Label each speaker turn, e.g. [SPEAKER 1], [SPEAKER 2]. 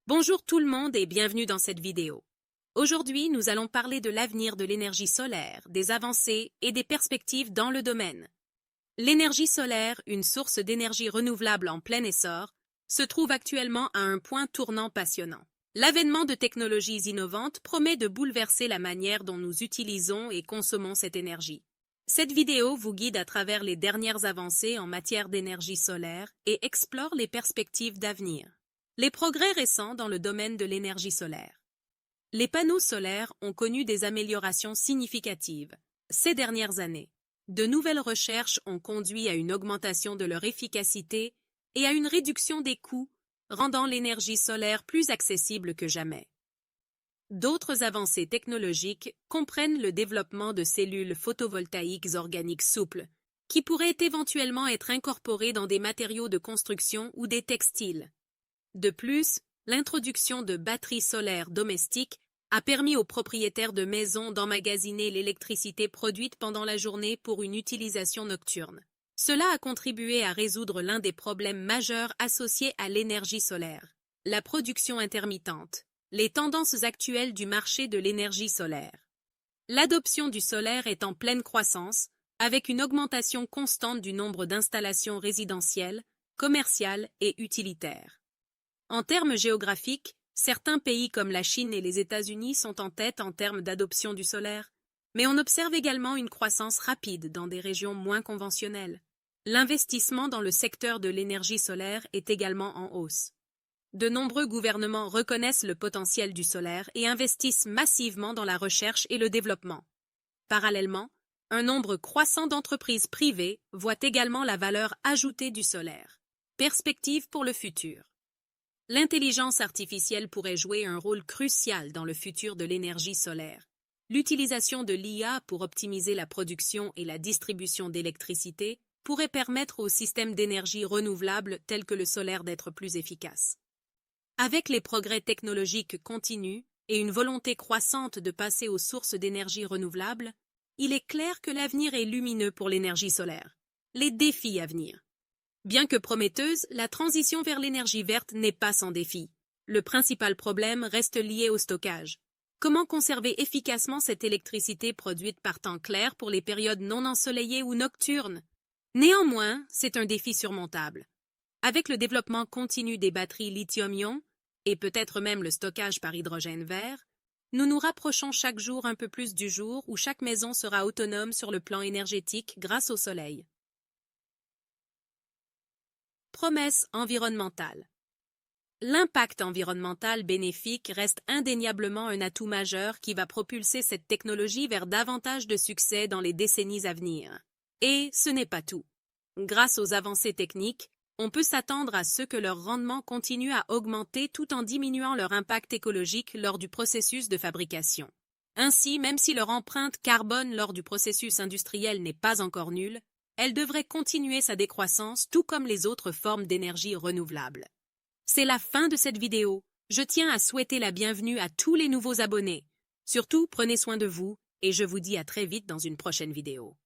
[SPEAKER 1] Bonjour tout le monde et bienvenue dans cette vidéo. Aujourd'hui, nous allons parler de l'avenir de l'énergie solaire, des avancées et des perspectives dans le domaine. L'énergie solaire, une source d'énergie renouvelable en plein essor, se trouve actuellement à un point tournant passionnant. L'avènement de technologies innovantes promet de bouleverser la manière dont nous utilisons et consommons cette énergie. Cette vidéo vous guide à travers les dernières avancées en matière d'énergie solaire et explore les perspectives d'avenir. Les progrès récents dans le domaine de l'énergie solaire. Les panneaux solaires ont connu des améliorations significatives ces dernières années. De nouvelles recherches ont conduit à une augmentation de leur efficacité et à une réduction des coûts, rendant l'énergie solaire plus accessible que jamais. D'autres avancées technologiques comprennent le développement de cellules photovoltaïques organiques souples, qui pourraient éventuellement être incorporées dans des matériaux de construction ou des textiles. De plus, l'introduction de batteries solaires domestiques a permis aux propriétaires de maisons d'emmagasiner l'électricité produite pendant la journée pour une utilisation nocturne. Cela a contribué à résoudre l'un des problèmes majeurs associés à l'énergie solaire, la production intermittente, les tendances actuelles du marché de l'énergie solaire. L'adoption du solaire est en pleine croissance, avec une augmentation constante du nombre d'installations résidentielles, commerciales et utilitaires. En termes géographiques, certains pays comme la Chine et les États-Unis sont en tête en termes d'adoption du solaire, mais on observe également une croissance rapide dans des régions moins conventionnelles. L'investissement dans le secteur de l'énergie solaire est également en hausse. De nombreux gouvernements reconnaissent le potentiel du solaire et investissent massivement dans la recherche et le développement. Parallèlement, un nombre croissant d'entreprises privées voient également la valeur ajoutée du solaire. Perspectives pour le futur. L'intelligence artificielle pourrait jouer un rôle crucial dans le futur de l'énergie solaire. L'utilisation de l'IA pour optimiser la production et la distribution d'électricité pourrait permettre aux systèmes d'énergie renouvelables tels que le solaire d'être plus efficaces. Avec les progrès technologiques continus et une volonté croissante de passer aux sources d'énergie renouvelables, il est clair que l'avenir est lumineux pour l'énergie solaire. Les défis à venir. Bien que prometteuse, la transition vers l'énergie verte n'est pas sans défi. Le principal problème reste lié au stockage. Comment conserver efficacement cette électricité produite par temps clair pour les périodes non ensoleillées ou nocturnes? Néanmoins, c'est un défi surmontable. Avec le développement continu des batteries lithium-ion, et peut-être même le stockage par hydrogène vert, nous nous rapprochons chaque jour un peu plus du jour où chaque maison sera autonome sur le plan énergétique grâce au soleil. Promesse environnementale. L'impact environnemental bénéfique reste indéniablement un atout majeur qui va propulser cette technologie vers davantage de succès dans les décennies à venir. Et ce n'est pas tout. Grâce aux avancées techniques, on peut s'attendre à ce que leur rendement continue à augmenter tout en diminuant leur impact écologique lors du processus de fabrication. Ainsi, même si leur empreinte carbone lors du processus industriel n'est pas encore nulle, elle devrait continuer sa décroissance tout comme les autres formes d'énergie renouvelable. C'est la fin de cette vidéo. Je tiens à souhaiter la bienvenue à tous les nouveaux abonnés. Surtout, prenez soin de vous et je vous dis à très vite dans une prochaine vidéo.